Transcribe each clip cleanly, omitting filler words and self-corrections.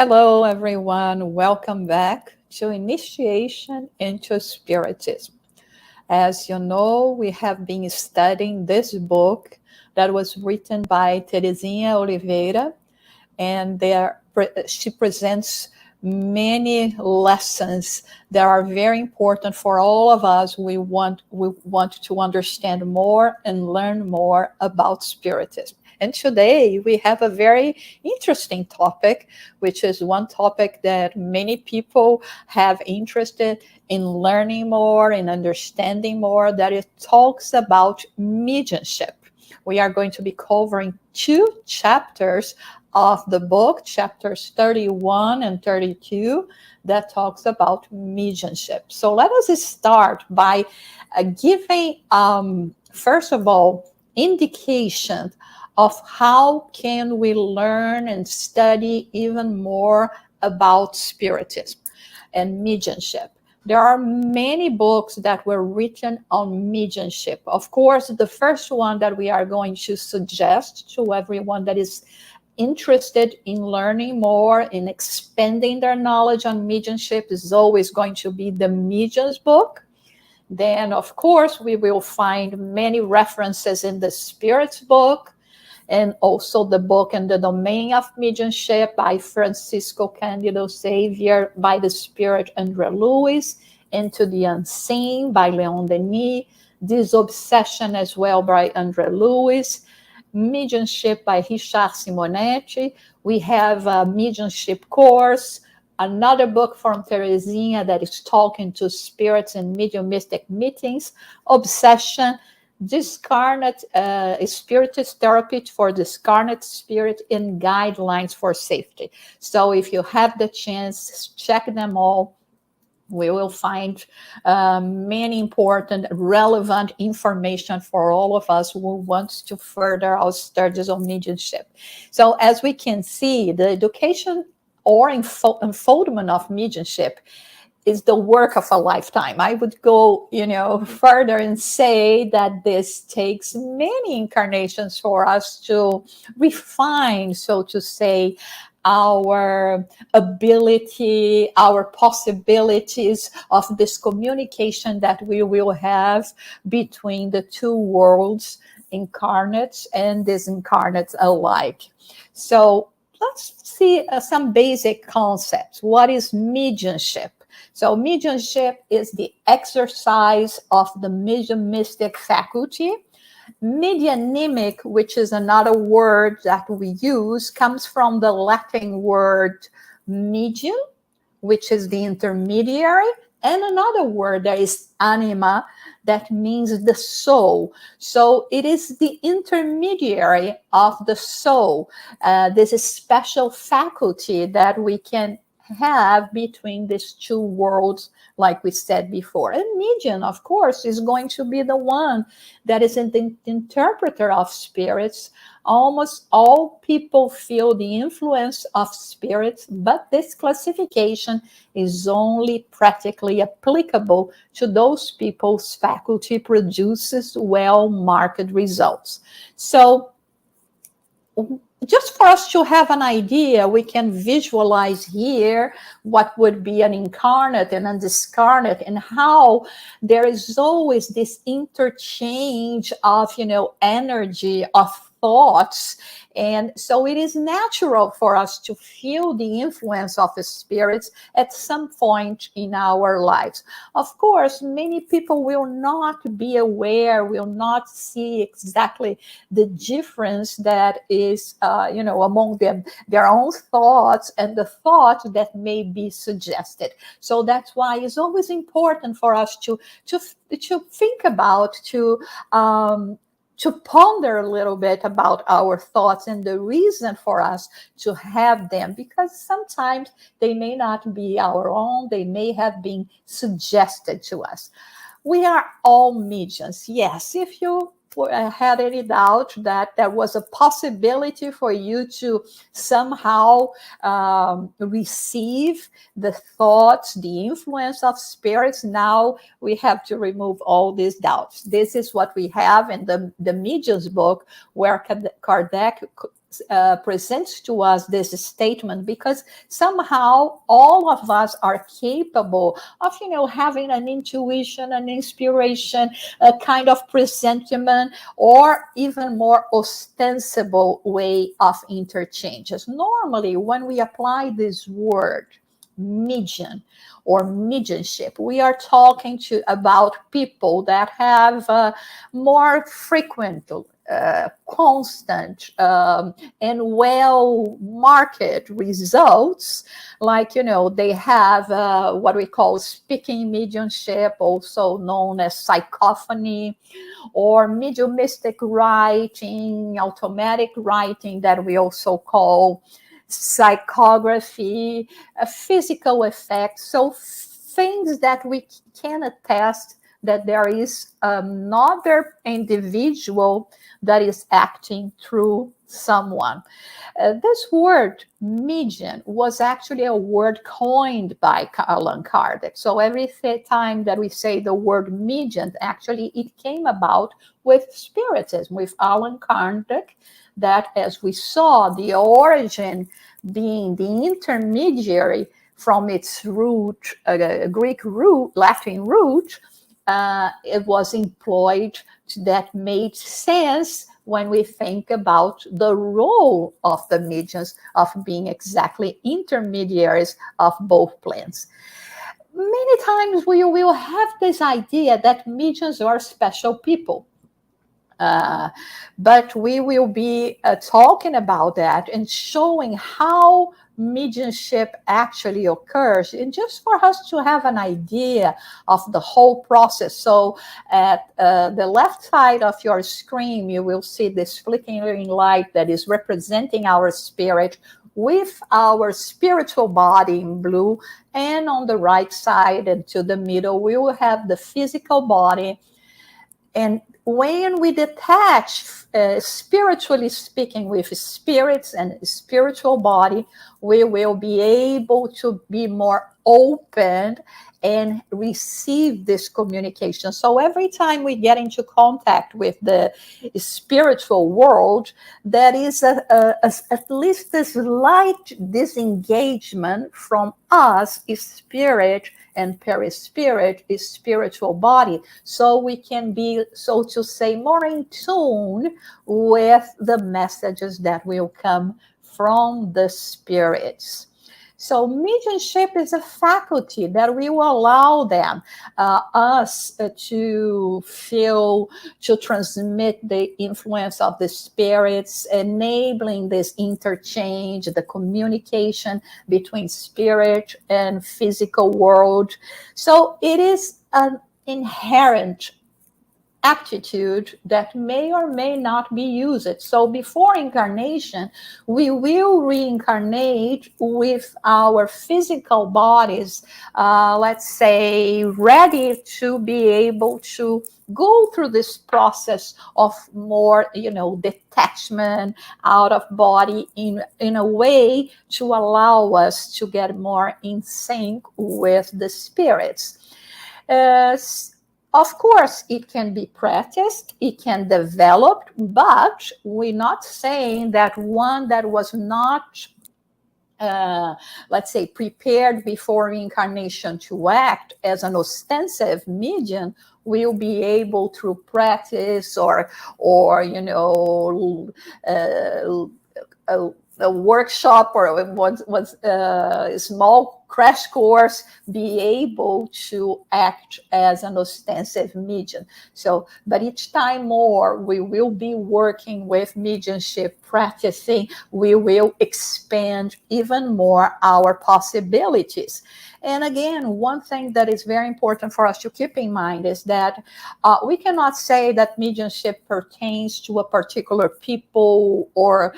Hello, everyone. Welcome back to Initiation into Spiritism. As you know, we have been studying this book that was written by Terezinha Oliveira, and she presents many lessons that are very important for all of us. We want to understand more and learn more about Spiritism. And today we have a very interesting topic, which is one topic that many people have interested in learning more and understanding more, that it talks about mediumship. We are going to be covering two chapters of the book, chapters 31 and 32, that talks about mediumship. So let us start by giving, first of all, indication of how can we learn and study even more about Spiritism and mediumship. There are many books that were written on mediumship. Of course, the first one that we are going to suggest to everyone that is interested in learning more, in expanding their knowledge on mediumship, is always going to be the Medium's book. Then, of course, we will find many references in the Spirit's book, and also the book In the Domain of Mediumship by Francisco Cândido Xavier, by the Spirit André Luiz, Into the Unseen by Leon Denis, Disobsession as well by André Luiz, Mediumship by Richard Simonetti. We have a mediumship course, another book from Terezinha that is talking to spirits in mediumistic meetings, Obsession, Discarnate Spiritist Therapy for Discarnate Spirit, and Guidelines for Safety. So if you have the chance, check them all. We will find many important, relevant information for all of us who want to further our studies on mediumship. So as we can see, the education or unfoldment of mediumship is the work of a lifetime. I would go, further and say that this takes many incarnations for us to refine, so to say, our ability, our possibilities of this communication that we will have between the two worlds, incarnates and disincarnates alike. So let's see some basic concepts. What is mediumship? So mediumship is the exercise of the mediumistic faculty. Medianimic, which is another word that we use, comes from the Latin word medium, which is the intermediary, and another word that is anima, that means the soul. So it is the intermediary of the soul, this is special faculty that we can have between these two worlds, like we said before. And medium, of course, is going to be the one that is the interpreter of spirits. Almost all people feel the influence of spirits, but this classification is only practically applicable to those people's faculty produces well-marked results. So just for us to have an idea, we can visualize here what would be an incarnate and a discarnate, and how there is always this interchange of, energy, of thoughts. And so it is natural for us to feel the influence of the spirits at some point in our lives. Of course, many people will not be aware, will not see exactly the difference that is, among them, their own thoughts and the thought that may be suggested. So that's why it's always important for us to think about, to ponder a little bit about our thoughts and the reason for us to have them, because sometimes they may not be our own, they may have been suggested to us. We are all mediums. Yes, if you had any doubt that there was a possibility for you to somehow receive the thoughts, the influence of spirits, now we have to remove all these doubts. This is what we have in the Medium's book, where Kardec presents to us this statement, because somehow all of us are capable of, having an intuition, an inspiration, a kind of presentiment, or even more ostensible way of interchanges. Normally, when we apply this word, medium or mediumship, we are talking about people that have more frequent, constant, and well market results, like they have what we call speaking mediumship, also known as psychophony, or mediumistic writing, automatic writing, that we also call psychography, physical effects. So things that we can attest that there is another individual that is acting through someone. This word medium was actually a word coined by Allan Kardec. So every time that we say the word medium, actually it came about with Spiritism, with Allan Kardec, that, as we saw, the origin being the intermediary from its root, Greek root, Latin root, it was employed that made sense when we think about the role of the mediums of being exactly intermediaries of both planes. Many times we will have this idea that mediums are special people. But we will be talking about that and showing how mediumship actually occurs, and just for us to have an idea of the whole process. So at the left side of your screen, you will see this flickering light that is representing our spirit with our spiritual body in blue, and on the right side and to the middle, we will have the physical body. And when we detach, spiritually speaking, with spirits and spiritual body, we will be able to be more open and receive this communication. So every time we get into contact with the spiritual world, there is at least this slight disengagement from us, spirit, and perispirit is spiritual body. So we can be, so to say, more in tune with the messages that will come from the spirits. So mediumship is a faculty that will allow them, us to feel, to transmit the influence of the spirits, enabling this interchange, the communication between spirit and physical world. So it is an inherent aptitude that may or may not be used. So before incarnation, we will reincarnate with our physical bodies, let's say, ready to be able to go through this process of more, detachment out of body in a way to allow us to get more in sync with the spirits. Of course, it can be practiced, it can develop, but we're not saying that one that was not, let's say, prepared before reincarnation to act as an ostensive medium will be able through practice or a workshop or a small crash course be able to act as an ostensive medium. So, but each time more we will be working with mediumship, practicing, we will expand even more our possibilities. And again, one thing that is very important for us to keep in mind is that we cannot say that mediumship pertains to a particular people or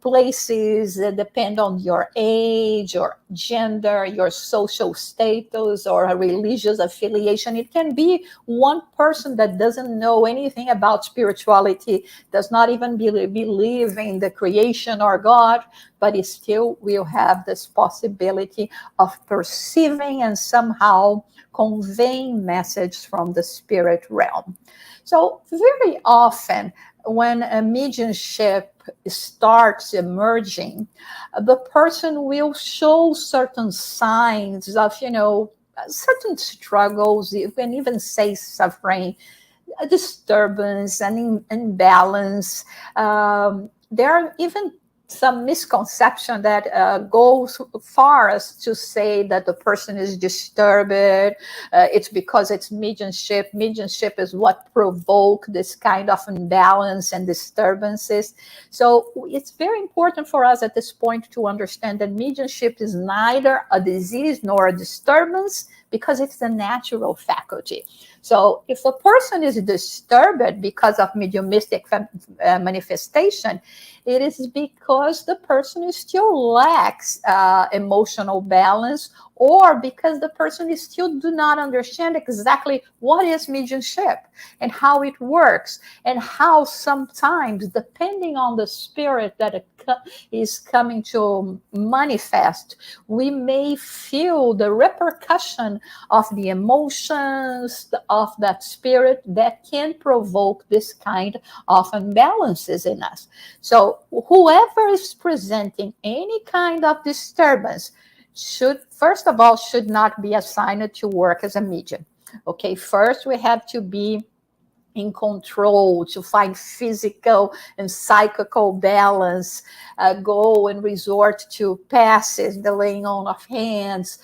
places that depend on your age or gender, your social status, or a religious affiliation. It can be one person that doesn't know anything about spirituality, does not even believe in the creation or God, but it still will have this possibility of perceiving and somehow conveying messages from the spirit realm. So very often when a mediumship starts emerging, the person will show certain signs of, certain struggles, you can even say suffering, a disturbance, an imbalance. There are even some misconception that goes far as to say that the person is disturbed. It's because it's mediumship. Mediumship is what provoke this kind of imbalance and disturbances. So it's very important for us at this point to understand that mediumship is neither a disease nor a disturbance, because it's a natural faculty. So if a person is disturbed because of mediumistic manifestation, it is because the person still lacks emotional balance, or because the person still do not understand exactly what is mediumship and how it works, and how sometimes, depending on the spirit that is coming to manifest, we may feel the repercussion of the emotions of that spirit that can provoke this kind of imbalances in us. So whoever is presenting any kind of disturbance should, first of all, should not be assigned to work as a medium. Okay, first we have to be in control, to find physical and psychical balance, go and resort to passes, the laying on of hands,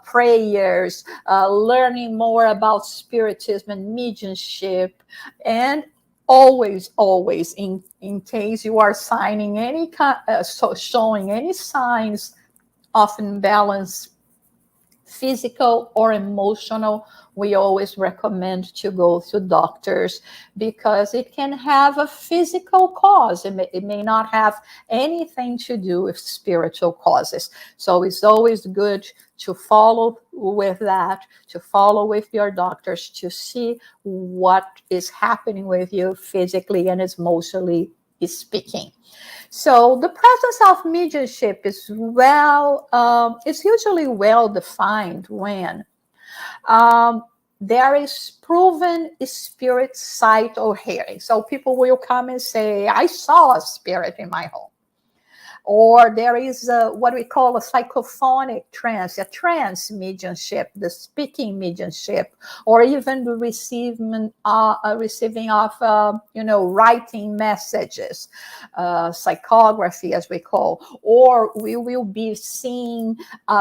prayers, learning more about spiritism and mediumship, and always, in case you are signing any showing any signs of imbalance, physical or emotional, we always recommend to go to doctors, because it can have a physical cause. It may not have anything to do with spiritual causes. So it's always good to follow with that, to follow with your doctors, to see what is happening with you physically and emotionally speaking. So the presence of mediumship is it's usually well defined when there is proven spirit sight or hearing. So people will come and say, I saw a spirit in my home. Or there is what we call a psychophonic trance, a trance mediumship, the speaking mediumship, or even the receiving of, writing messages, psychography, as we call. Or we will be seeing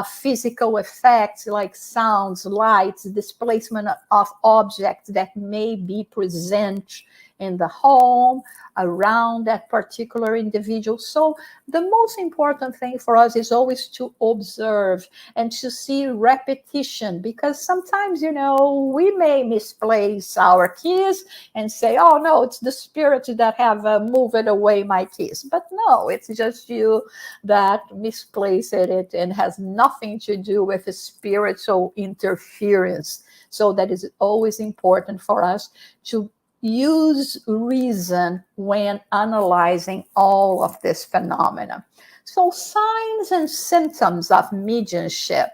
physical effects like sounds, lights, displacement of objects that may be present in the home, around that particular individual. So the most important thing for us is always to observe and to see repetition, because sometimes, we may misplace our keys and say, oh no, it's the spirits that have moved away my keys. But no, it's just you that misplaced it, and has nothing to do with a spiritual interference. So that is always important for us to use reason when analyzing all of this phenomena. So signs and symptoms of mediumship,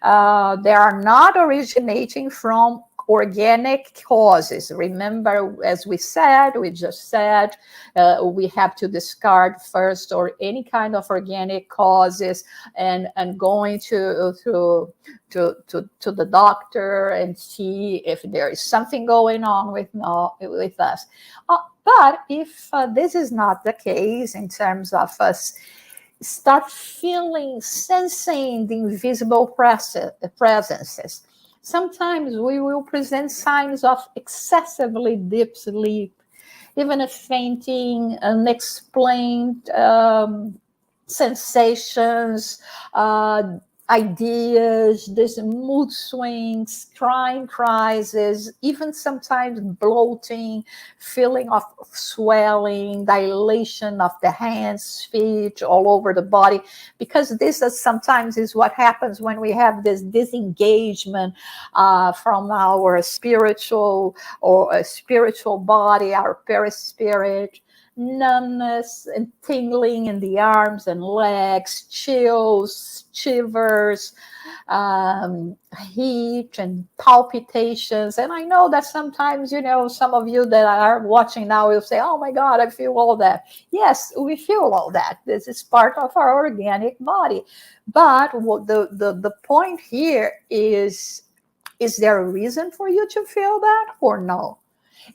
they are not originating from organic causes. Remember, as we just said, we have to discard first or any kind of organic causes, and going to the doctor and see if there is something going on with us. But if this is not the case, in terms of us start sensing the invisible presences, sometimes we will present signs of excessively deep sleep, even a fainting, unexplained sensations, ideas, these mood swings, crying crises, even sometimes bloating, feeling of swelling, dilation of the hands, feet, all over the body, because this sometimes is what happens when we have this disengagement from our spiritual body, our perispirit. numbness and tingling in the arms and legs, chills, shivers, heat and palpitations. And I know that sometimes, some of you that are watching now will say, oh my God, I feel all that. Yes, we feel all that. This is part of our organic body. But what the point here is there a reason for you to feel that or no?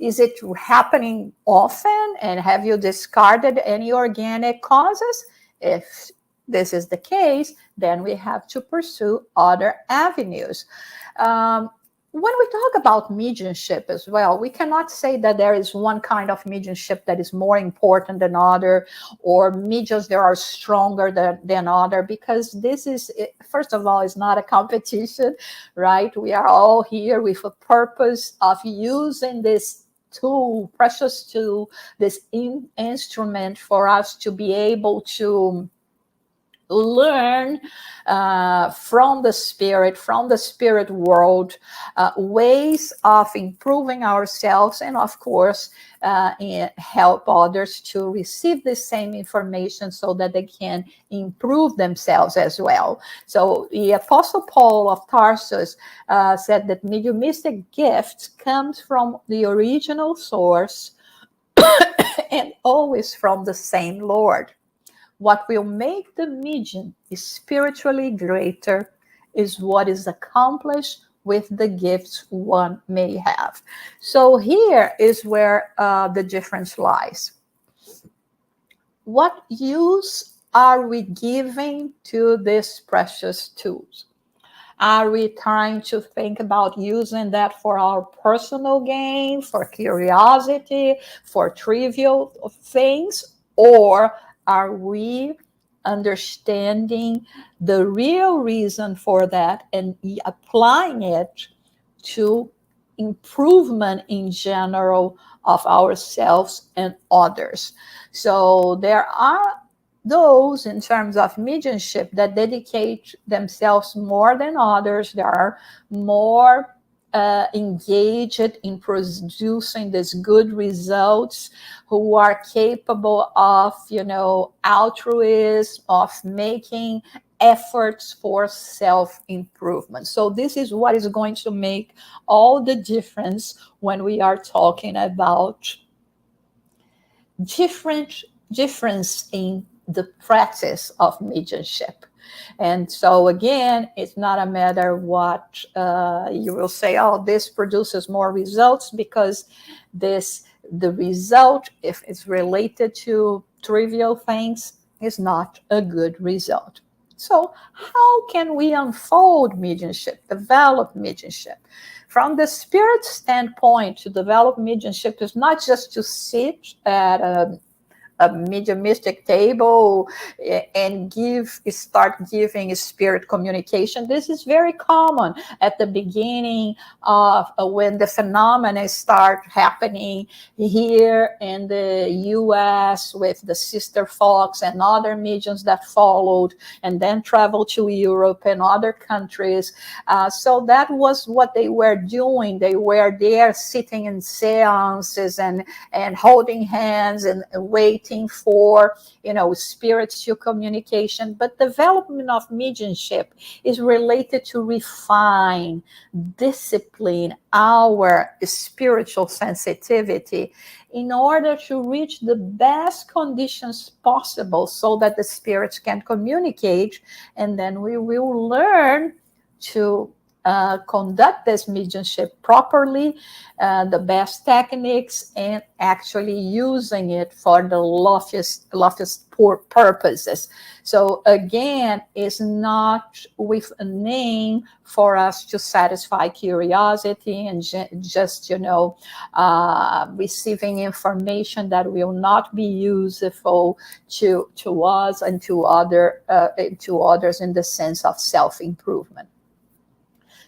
Is it happening often, and have you discarded any organic causes? If this is the case, then we have to pursue other avenues. When we talk about mediumship as well, we cannot say that there is one kind of mediumship that is more important than other, or mediums that are stronger than other, because this is, first of all, is not a competition, right? We are all here with a purpose of using this tool, precious tool, this instrument for us to be able to learn from the spirit world, ways of improving ourselves, and of course help others to receive the same information so that they can improve themselves as well. So the Apostle Paul of Tarsus said that mediumistic gifts comes from the original source and always from the same Lord. What will make the medium spiritually greater is what is accomplished with the gifts one may have. So here is where the difference lies. What use are we giving to these precious tools? Are we trying to think about using that for our personal gain, for curiosity, for trivial things, or are we understanding the real reason for that and applying it to improvement in general of ourselves and others? So there are those in terms of mediumship that dedicate themselves more than others. They are more engaged in producing these good results, who are capable of, altruism, of making efforts for self-improvement. So this is what is going to make all the difference when we are talking about difference in the practice of mediumship. And so again, it's not a matter what you will say, oh, this produces more results because the result, if it's related to trivial things, is not a good result. So how can we unfold mediumship, develop mediumship? From the spirit standpoint, to develop mediumship is not just to sit at a mediumistic table and start giving spirit communication. This is very common at the beginning of when the phenomena start happening here in the US with the Sister Fox and other mediums that followed, and then traveled to Europe and other countries. So that was what they were doing. They were there sitting in seances and holding hands and waiting for spiritual communication. But development of mediumship is related to refine, discipline our spiritual sensitivity in order to reach the best conditions possible so that the spirits can communicate, and then we will learn to conduct this mediumship properly, the best techniques, and actually using it for the loftiest purposes. So again, it's not with a name for us to satisfy curiosity and just receiving information that will not be useful to us and to others in the sense of self-improvement.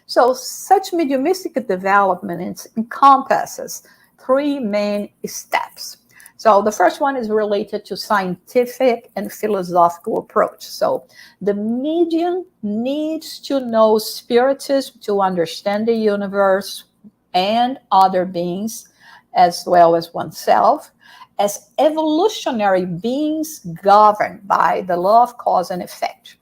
So such mediumistic development encompasses three main steps. So the first one is related to scientific and philosophical approach. So the medium needs to know Spiritism to understand the universe and other beings, as well as oneself, as evolutionary beings governed by the law of cause and effect.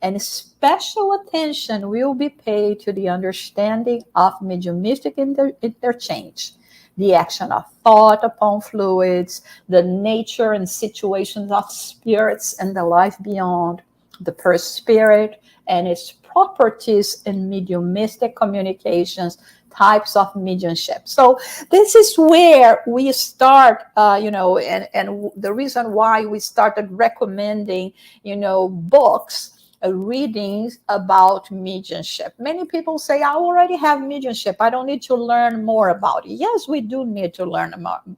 And special attention will be paid to the understanding of mediumistic interchange, the action of thought upon fluids, the nature and situations of spirits and the life beyond, the first spirit and its properties in mediumistic communications, types of mediumship. So this is where we start, and the reason why we started recommending, books, readings about mediumship. Many people say, I already have mediumship. I don't need to learn more about it. Yes, we do need to learn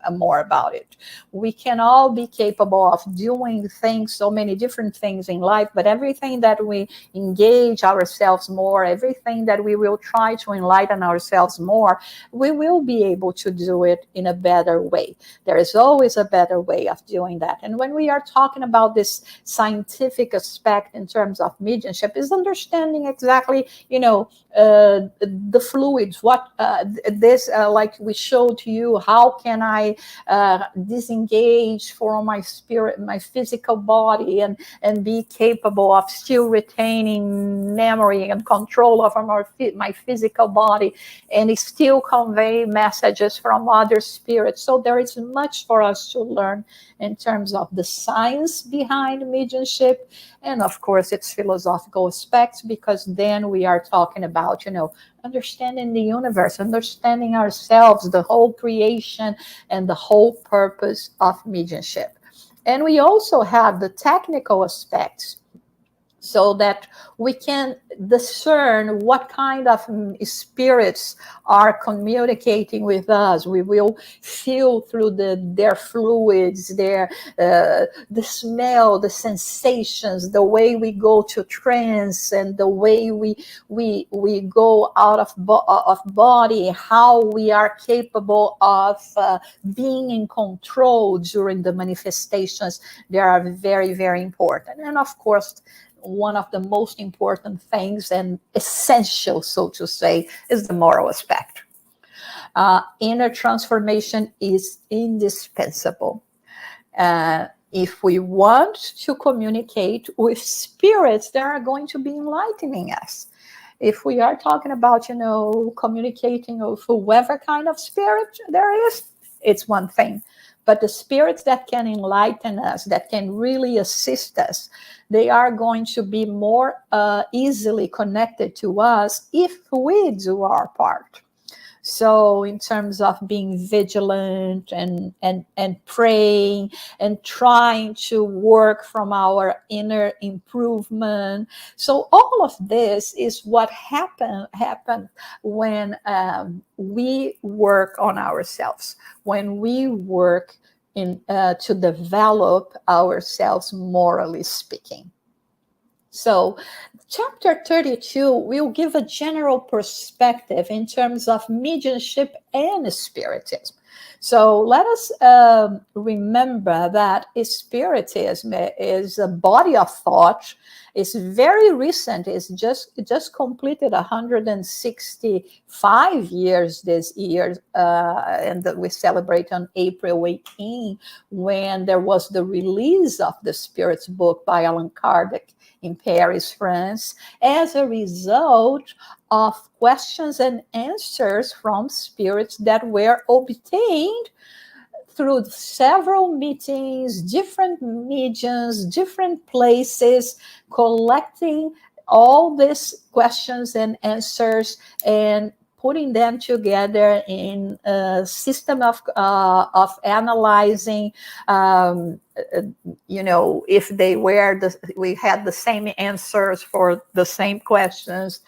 more about it. We can all be capable of doing things, so many different things in life, but everything that we engage ourselves more, everything that we will try to enlighten ourselves more, we will be able to do it in a better way. There is always a better way of doing that. And when we are talking about this scientific aspect in terms of mediumship, is understanding exactly, the fluids, what like we showed to you, how can I disengage from my spirit, my physical body, and be capable of still retaining memory and control over my physical body, and still convey messages from other spirits. So there is much for us to learn in terms of the science behind mediumship, and of course its philosophical aspects, because then we are talking about, understanding the universe, understanding ourselves, the whole creation, and the whole purpose of mediumship. And we also have the technical aspects, so that we can discern what kind of spirits are communicating with us. We will feel through their fluids, the smell, the sensations, the way we go to trance, and the way we go out of body, how we are capable of being in control during the manifestations. They are very, very important. And of course, one of the most important things and essential, so to say, is the moral aspect. Inner transformation is indispensable. If we want to communicate with spirits that are going to be enlightening us, if we are talking about, communicating with whoever kind of spirit there is, it's one thing. But the spirits that can enlighten us, that can really assist us, they are going to be more easily connected to us if we do our part. So in terms of being vigilant and praying and trying to work from our inner improvement. So all of this is what happened when we work on ourselves, when we work to develop ourselves, morally speaking. So chapter 32 will give a general perspective in terms of mediumship and spiritism. So let us remember that spiritism is a body of thought. It's very recent. It's just completed 165 years this year, and we celebrate on April 18, when there was the release of the Spirit's book by Allan Kardec in Paris, France, as a result of questions and answers from spirits that were obtained through several meetings, different mediums, different places, collecting all these questions and answers and putting them together in a system of analyzing, if they were, we had the same answers for the same questions,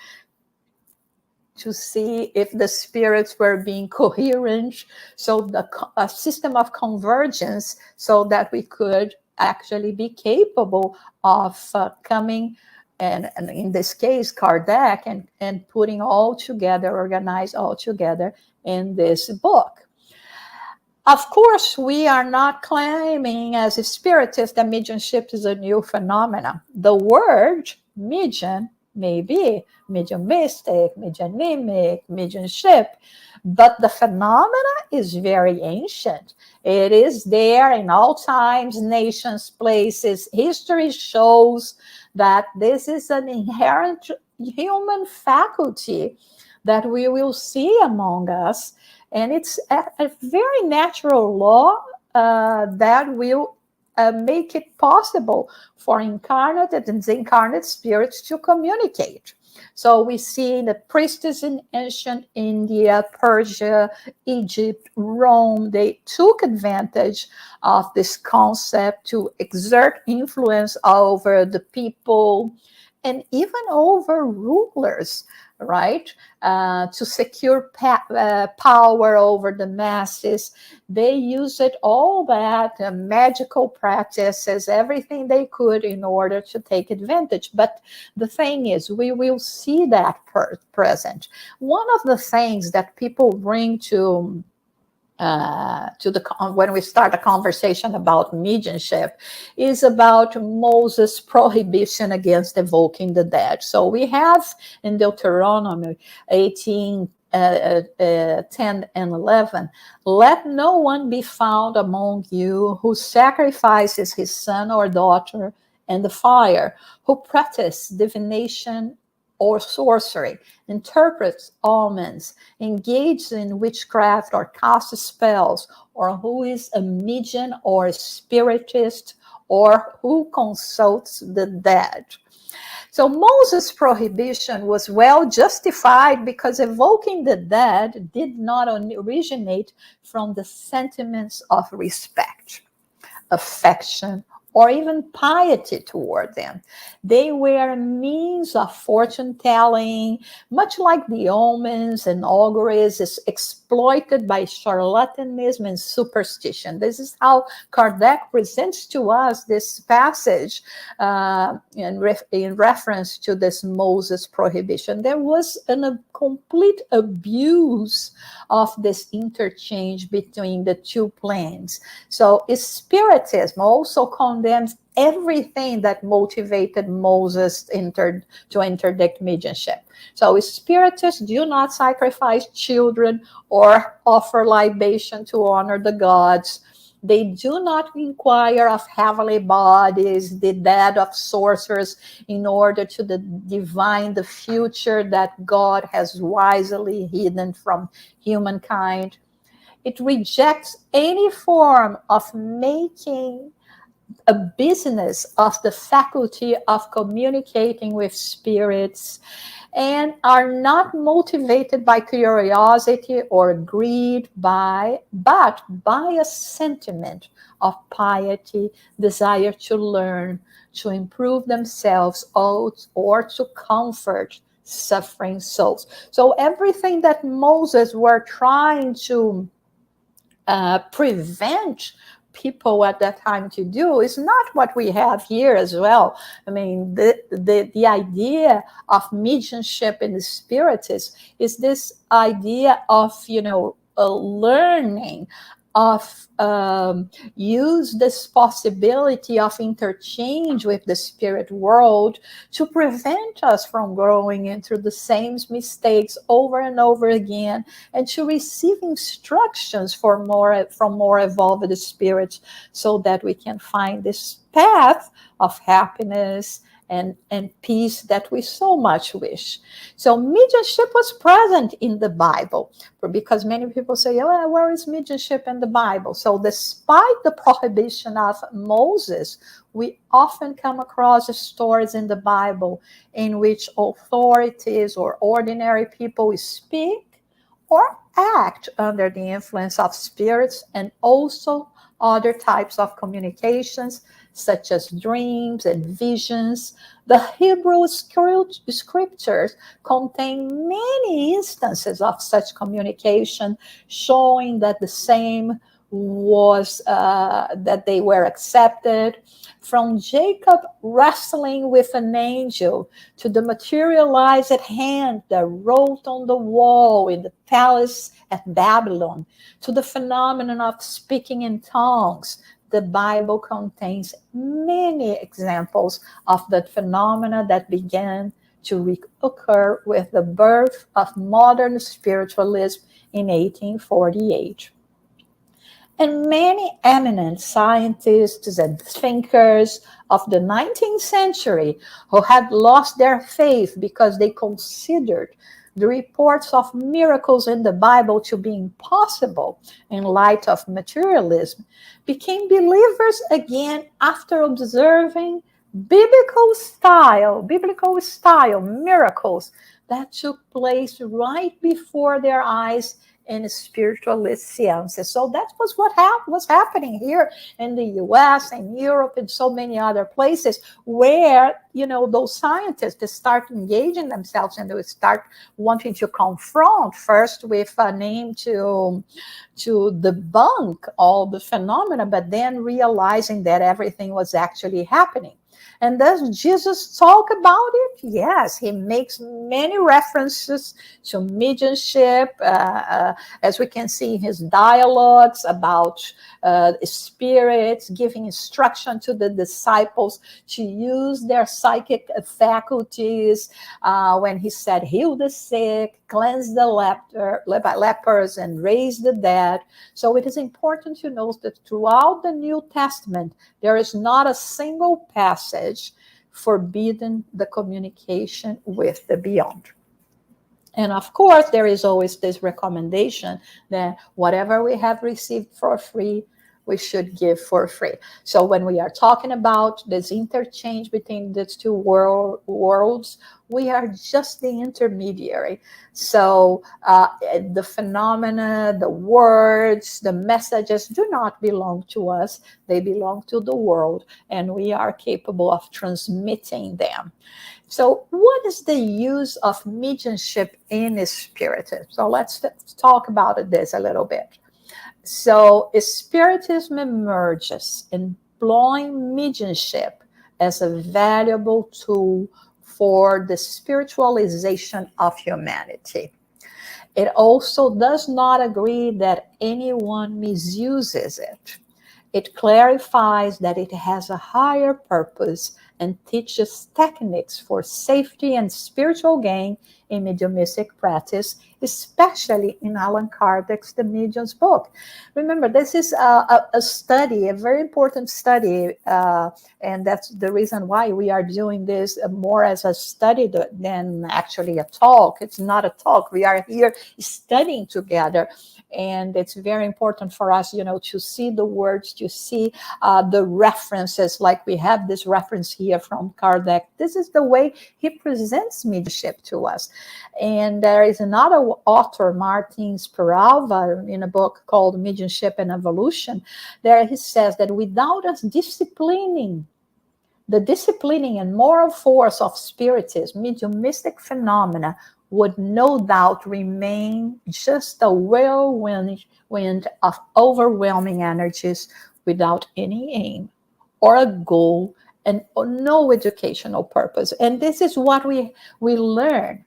to see if the spirits were being coherent. So a system of convergence, so that we could actually be capable of coming, and in this case, Kardec, and putting all together, organize all together in this book. Of course, we are not claiming as spiritists that mediumship is a new phenomenon. The word medium maybe mediumistic, mediumimic, mediumship, but the phenomena is very ancient. It is there in all times, nations, places. History shows that this is an inherent human faculty that we will see among us. And it's a very natural law that will make it possible for incarnate and incarnate spirits to communicate. So we see the priestess in ancient India, Persia, Egypt, Rome, they took advantage of this concept to exert influence over the people and even over rulers, right? To secure power over the masses. They used all that magical practices, everything they could in order to take advantage. But the thing is, we will see that present. One of the things that people bring to when we start a conversation about mediumship is about Moses' prohibition against evoking the dead. So we have in Deuteronomy 18, 10 and 11, let no one be found among you who sacrifices his son or daughter in the fire, who practices divination or sorcery, interprets omens, engages in witchcraft or casts spells, or who is a medium or a spiritist, or who consults the dead. So Moses' prohibition was well justified because evoking the dead did not originate from the sentiments of respect, affection, or even piety toward them. They were a means of fortune telling, much like the omens and auguries is exploited by charlatanism and superstition. This is how Kardec presents to us this passage in reference to this Moses prohibition. There was a complete abuse of this interchange between the two planes. So Spiritism also condemns everything that motivated Moses to interdict mediumship. So Spiritists do not sacrifice children or offer libation to honor the gods. They do not inquire of heavenly bodies, the dead of sorcerers, in order to divine the future that God has wisely hidden from humankind. It rejects any form of making a business of the faculty of communicating with spirits, and are not motivated by curiosity or greed, but by a sentiment of piety, desire to learn, to improve themselves, or to comfort suffering souls. So everything that Moses were trying to prevent people at that time to do is not what we have here as well. I mean, the idea of mediumship in the Spiritism is this idea of, learning, of use this possibility of interchange with the spirit world to prevent us from growing into the same mistakes over and over again, and to receive instructions from more evolved spirits, so that we can find this path of happiness and peace that we so much wish. So mediumship was present in the Bible, because many people say, oh, where is mediumship in the Bible? So despite the prohibition of Moses, we often come across stories in the Bible in which authorities or ordinary people speak or act under the influence of spirits, and also other types of communications, such as dreams and visions. The Hebrew scriptures contain many instances of such communication, showing that the same was that they were accepted. From Jacob wrestling with an angel to the materialized hand that wrote on the wall in the palace at Babylon, to the phenomenon of speaking in tongues, the Bible contains many examples of that phenomena that began to reoccur with the birth of modern spiritualism in 1848. And many eminent scientists and thinkers of the 19th century who had lost their faith because they considered the reports of miracles in the Bible to be impossible in light of materialism became believers again after observing biblical style miracles that took place right before their eyes in spiritualist seances. So that was what was happening here in the US and Europe and so many other places where, those scientists start engaging themselves and they start wanting to confront first with a name to debunk all the phenomena, but then realizing that everything was actually happening. And does Jesus talk about it? Yes, he makes many references to mediumship, as we can see in his dialogues about spirits, giving instruction to the disciples to use their psychic faculties. When he said, heal the sick, cleanse the lepers, and raise the dead. So it is important to note that throughout the New Testament, there is not a single passage forbidding the communication with the beyond. And of course, there is always this recommendation that whatever we have received for free, we should give for free. So when we are talking about this interchange between these two worlds, we are just the intermediary. So the phenomena, the words, the messages do not belong to us. They belong to the world, and we are capable of transmitting them. So what is the use of mediumship in Spiritism? So let's talk about this a little bit. So Spiritism emerges employing mediumship as a valuable tool for the spiritualization of humanity. It also does not agree that anyone misuses it. It clarifies that it has a higher purpose and teaches techniques for safety and spiritual gain in mediumistic practice, especially in Allan Kardec's The Medium's book. Remember, this is a study, a very important study, and that's the reason why we are doing this more as a study than actually a talk. It's not a talk. We are here studying together. And it's very important for us, to see the words, to see the references, like we have this reference here from Kardec. This is the way he presents mediumship to us. And there is another author, Martin Spiralva, in a book called Mediumship and Evolution. There he says that without us disciplining and moral force of spiritism, mediumistic phenomena would no doubt remain just a whirlwind of overwhelming energies without any aim or a goal and no educational purpose. And this is what we learn.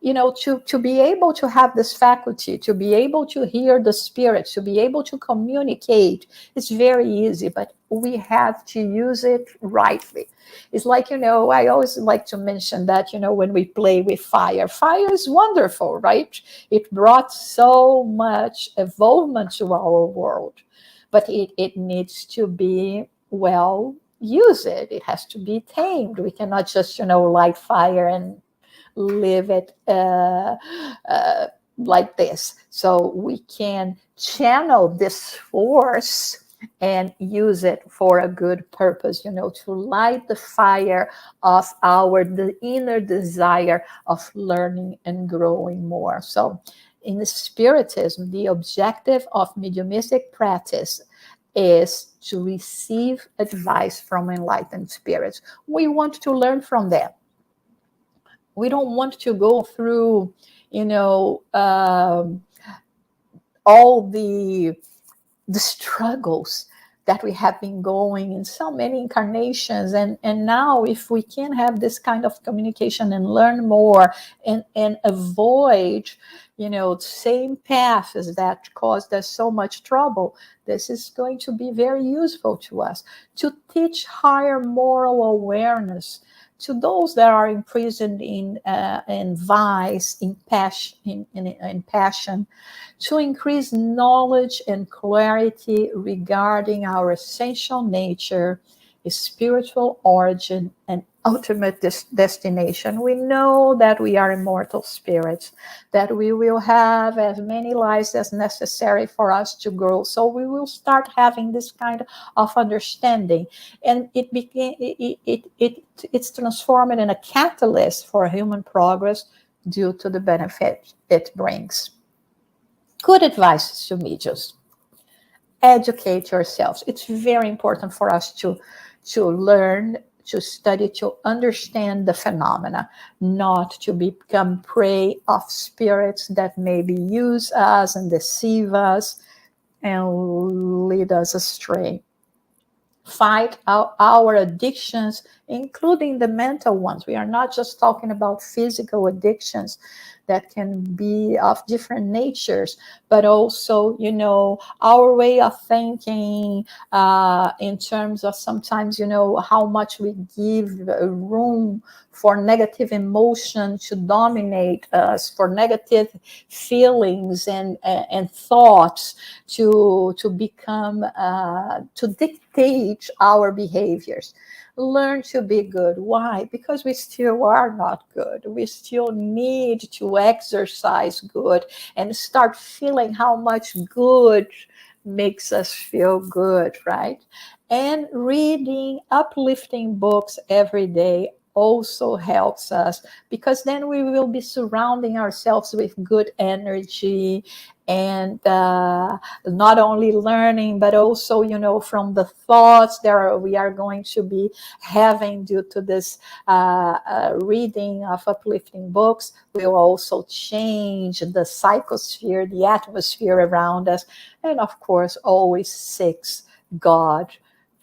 To be able to have this faculty, to be able to hear the spirit, to be able to communicate, it's very easy, but we have to use it rightly. It's like, I always like to mention that, when we play with fire is wonderful, right? It brought so much evolvement to our world, but it needs to be well used. It has to be tamed. We cannot just, light fire and live it like this. So we can channel this force and use it for a good purpose, to light the fire of the inner desire of learning and growing more. So in the Spiritism, the objective of mediumistic practice is to receive advice from enlightened spirits. We want to learn from them. We don't want to go through, all the struggles that we have been going in so many incarnations. And now if we can have this kind of communication and learn more and avoid, same paths that caused us so much trouble, this is going to be very useful to us to teach higher moral awareness, to those that are imprisoned in vice, in passion, to increase knowledge and clarity regarding our essential nature, spiritual origin, and ultimate destination. We know that we are immortal spirits, that we will have as many lives as necessary for us to grow. So we will start having this kind of understanding, and it's transformed in a catalyst for human progress due to the benefit it brings. Good advice to mediums: educate yourselves. It's very important for us to learn, to study, to understand the phenomena, not to become prey of spirits that maybe use us and deceive us and lead us astray. Fight our addictions, including the mental ones. We are not just talking about physical addictions that can be of different natures, but also, our way of thinking in terms of sometimes, how much we give room for negative emotion to dominate us, for negative feelings and thoughts to become, to dictate our behaviors. Learn to be good. Why? Because we still are not good. We still need to exercise good and start feeling how much good makes us feel good, right? And reading uplifting books every day also helps us, because then we will be surrounding ourselves with good energy, and not only learning, but also, from the thoughts that we are going to be having due to this reading of uplifting books will also change the psychosphere, the atmosphere around us, and of course always seeks God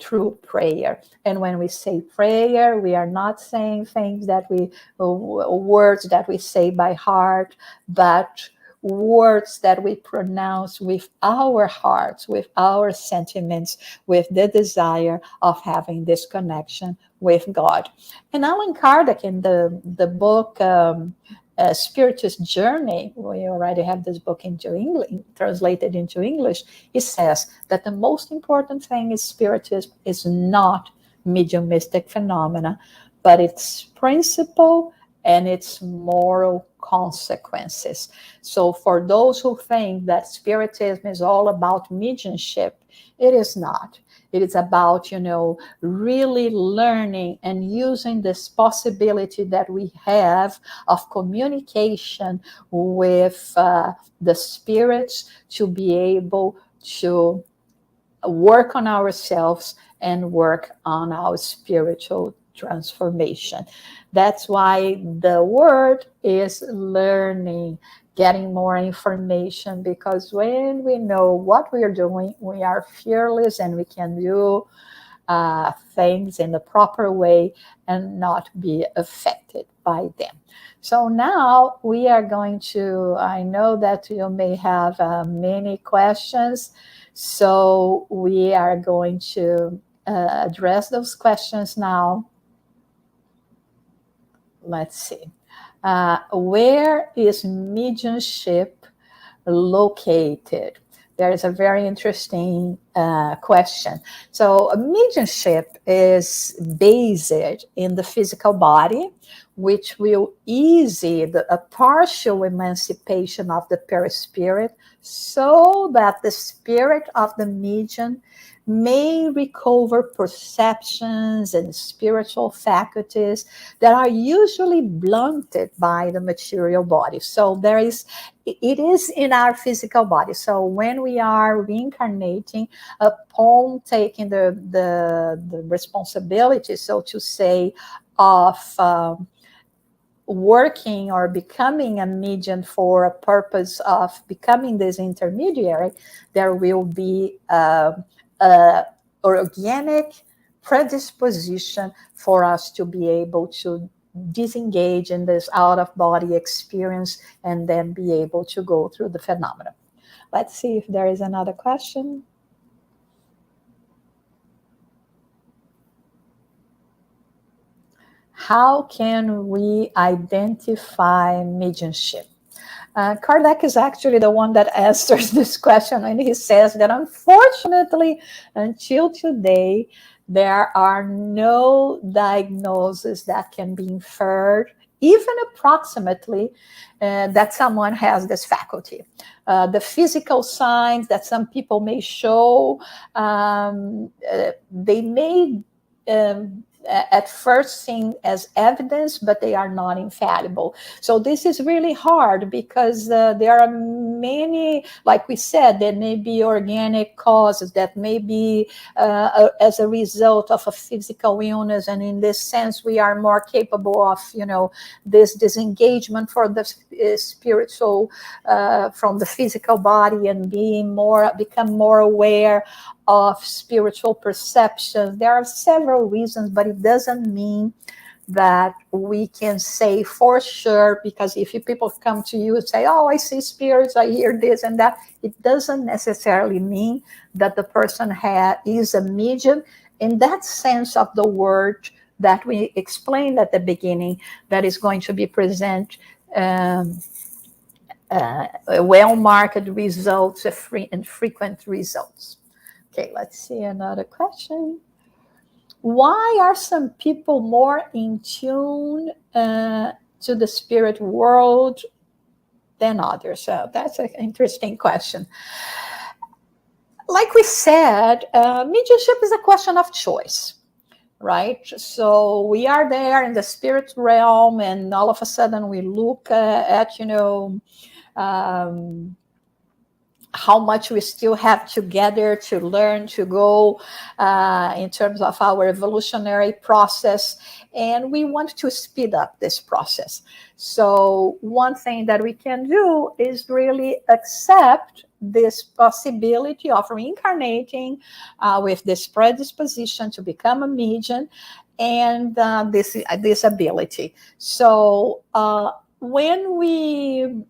through prayer. And when we say prayer, we are not saying things that words that we say by heart, but words that we pronounce with our hearts, with our sentiments, with the desire of having this connection with God. And Allan Kardec, in the book Spiritist Journey, we already have this book into English, translated into English, he says that the most important thing is Spiritism is not mediumistic phenomena, but its principle and its moral consequences. So for those who think that Spiritism is all about mediumship, it is not. It is about, really learning and using this possibility that we have of communication with the spirits to be able to work on ourselves and work on our spiritual transformation. That's why the word is learning, getting more information, because when we know what we are doing, we are fearless and we can do things in the proper way and not be affected by them. So now we are going to, I know that you may have many questions, so we are going to address those questions now. Let's see. Where is mediumship located? There is a very interesting question. So mediumship is based in the physical body, which will ease a partial emancipation of the perispirit, so that the spirit of the medium may recover perceptions and spiritual faculties that are usually blunted by the material body. So it is in our physical body. So when we are reincarnating, upon taking the responsibility, so to say, of working or becoming a medium for a purpose of becoming this intermediary, there will be organic predisposition for us to be able to disengage in this out-of-body experience and then be able to go through the phenomena. Let's see if there is another question. how can we identify mediumship? Kardec is actually the one that answers this question, and he says that unfortunately, until today, there are no diagnoses that can be inferred, even approximately, that someone has this faculty. The physical signs that some people may show, they may at first seen as evidence, but they are not infallible. So this is really hard because there are many, like we said, there may be organic causes that may be as a result of a physical illness, and in this sense we are more capable of, this disengagement for the spiritual from the physical body, and become more aware of spiritual perceptions. There are several reasons, but it doesn't mean that we can say for sure, because if people come to you and say, oh, I see spirits, I hear this and that, it doesn't necessarily mean that the person is a medium in that sense of the word that we explained at the beginning, that is going to be present well-marked results and frequent results. Okay, let's see another question. Why are some people more in tune to the spirit world than others? So that's an interesting question. Like we said, mediumship is a question of choice, right? So we are there in the spirit realm, and all of a sudden we look at, how much we still have together to learn, to go in terms of our evolutionary process, and we want to speed up this process. So one thing that we can do is really accept this possibility of reincarnating with this predisposition to become a medium, and this ability. So when we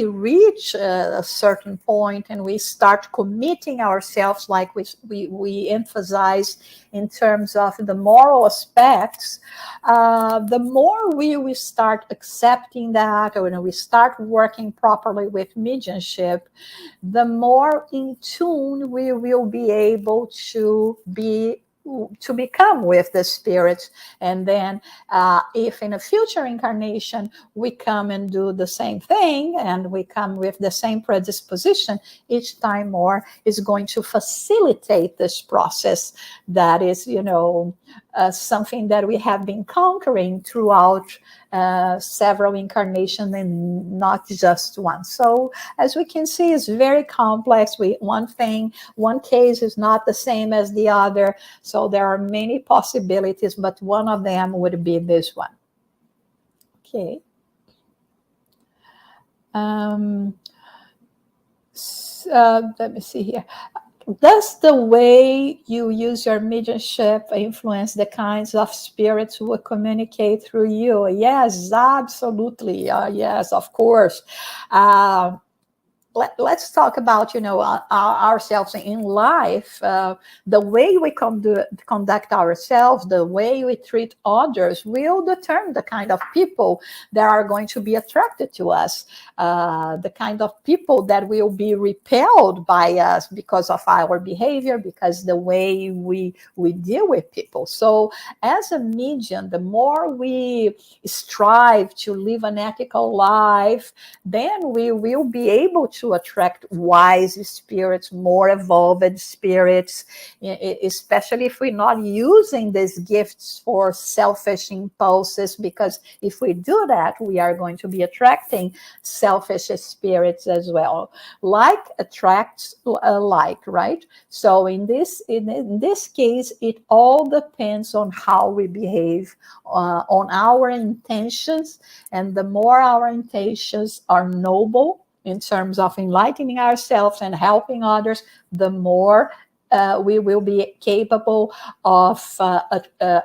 reach a certain point and we start committing ourselves, like we emphasize in terms of the moral aspects, the more we start accepting that, or when we start working properly with mediumship, the more in tune we will be able to become with the spirits. And then if in a future incarnation we come and do the same thing, and we come with the same predisposition, each time more is going to facilitate this process that is, something that we have been conquering throughout several incarnations, and not just one. So as we can see, it's very complex. One case is not the same as the other. So there are many possibilities, but one of them would be this one. Okay. Let me see here. Does the way you use your mediumship influence the kinds of spirits who will communicate through you? Yes, absolutely. Yes, of course. Let's talk about, ourselves in life. The way we conduct ourselves, the way we treat others will determine the kind of people that are going to be attracted to us, the kind of people that will be repelled by us because of our behavior, because the way we deal with people. So as a medium, the more we strive to live an ethical life, then we will be able to attract wise spirits, more evolved spirits, especially if we're not using these gifts for selfish impulses, because if we do that, we are going to be attracting selfish spirits as well. Like attracts like, right? So in this case, it all depends on how we behave, on our intentions, and the more our intentions are noble in terms of enlightening ourselves and helping others, the more we will be capable of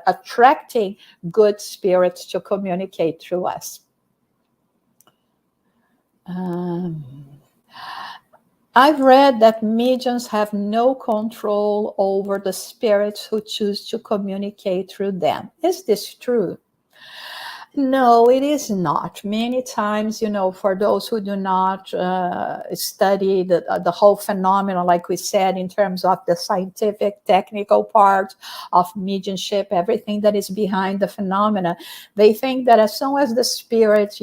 attracting good spirits to communicate through us. I've read that mediums have no control over the spirits who choose to communicate through them. Is this true? No, it is not. Many times, for those who do not study the whole phenomenon, like we said, in terms of the scientific, technical part of mediumship, everything that is behind the phenomena, they think that as soon as the spirit,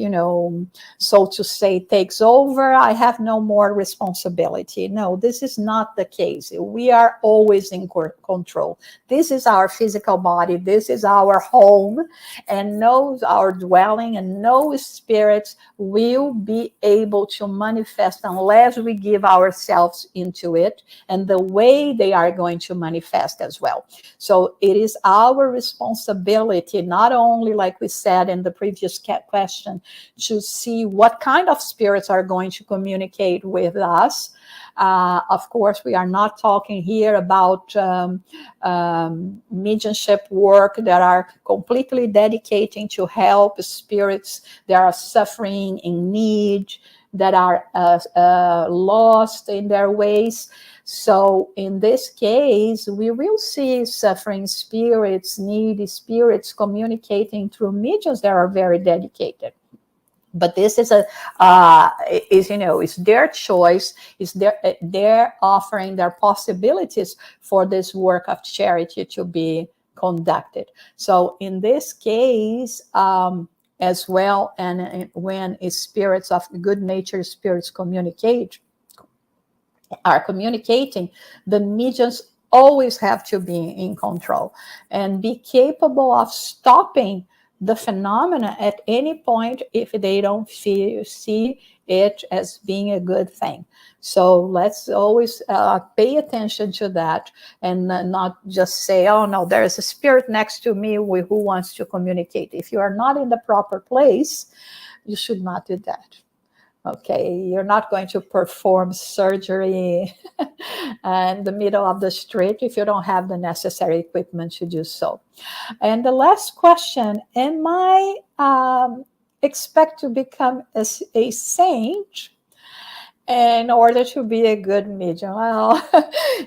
so to say, takes over, I have no more responsibility. No, this is not the case. We are always in control. This is our physical body. This is our home, and knows our dwelling, and no spirits will be able to manifest unless we give ourselves into it and the way they are going to manifest as well. So it is our responsibility, not only, like we said in the previous question, to see what kind of spirits are going to communicate with us. Of course, we are not talking here about mediumship work that are completely dedicating to help spirits that are suffering, in need, that are lost in their ways. So in this case, we will see suffering spirits, needy spirits communicating through mediums that are very dedicated. But this is is their choice, is their offering, their possibilities for this work of charity to be conducted. So in this case, as well, and when spirits of good nature spirits are communicating, the mediums always have to be in control and be capable of stopping the phenomena at any point if they don't see it as being a good thing. So let's always pay attention to that, and not just say, oh no, there's a spirit next to me who wants to communicate. If you are not in the proper place, you should not do that. Okay, you're not going to perform surgery in the middle of the street if you don't have the necessary equipment to do so. And the last question, am I expect to become a saint in order to be a good medium? Well,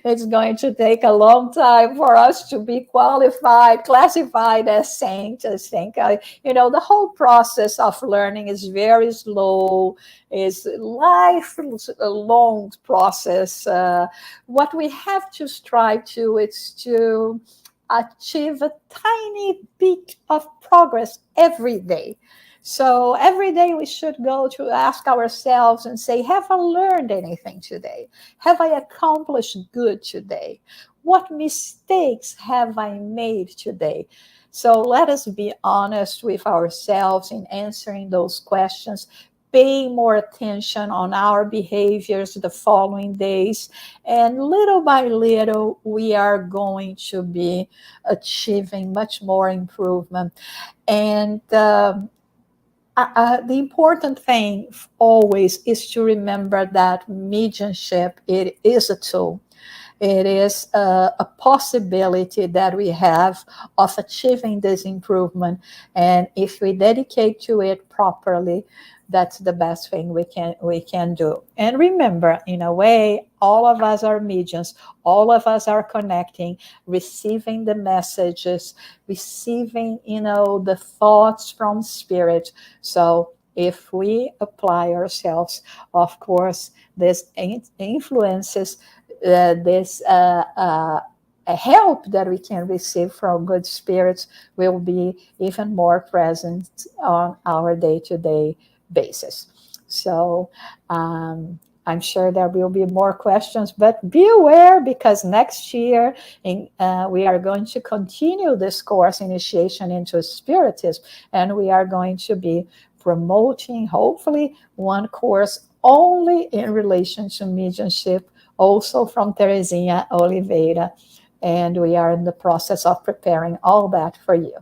it's going to take a long time for us to be classified as saints. I think, the whole process of learning is very slow, is lifelong process. What we have to strive to is to achieve a tiny bit of progress every day. So every day we should go to ask ourselves and say, have I learned anything today? Have I accomplished good today? What mistakes have I made today? So let us be honest with ourselves in answering those questions, pay more attention on our behaviors the following days, and little by little, we are going to be achieving much more improvement. And the important thing always is to remember that mediumship, it is a tool. It is a possibility that we have of achieving this improvement. And if we dedicate to it properly, that's the best thing we can do. And remember, in a way, all of us are mediums. All of us are connecting, receiving the messages, receiving, the thoughts from spirit. So if we apply ourselves, of course, this influences this help that we can receive from good spirits will be even more present on our day-to-day basis. So I'm sure there will be more questions, but be aware, because next year we are going to continue this course, Initiation into Spiritism, and we are going to be promoting, hopefully, one course only in relation to mediumship, also from Terezinha Oliveira, and we are in the process of preparing all that for you.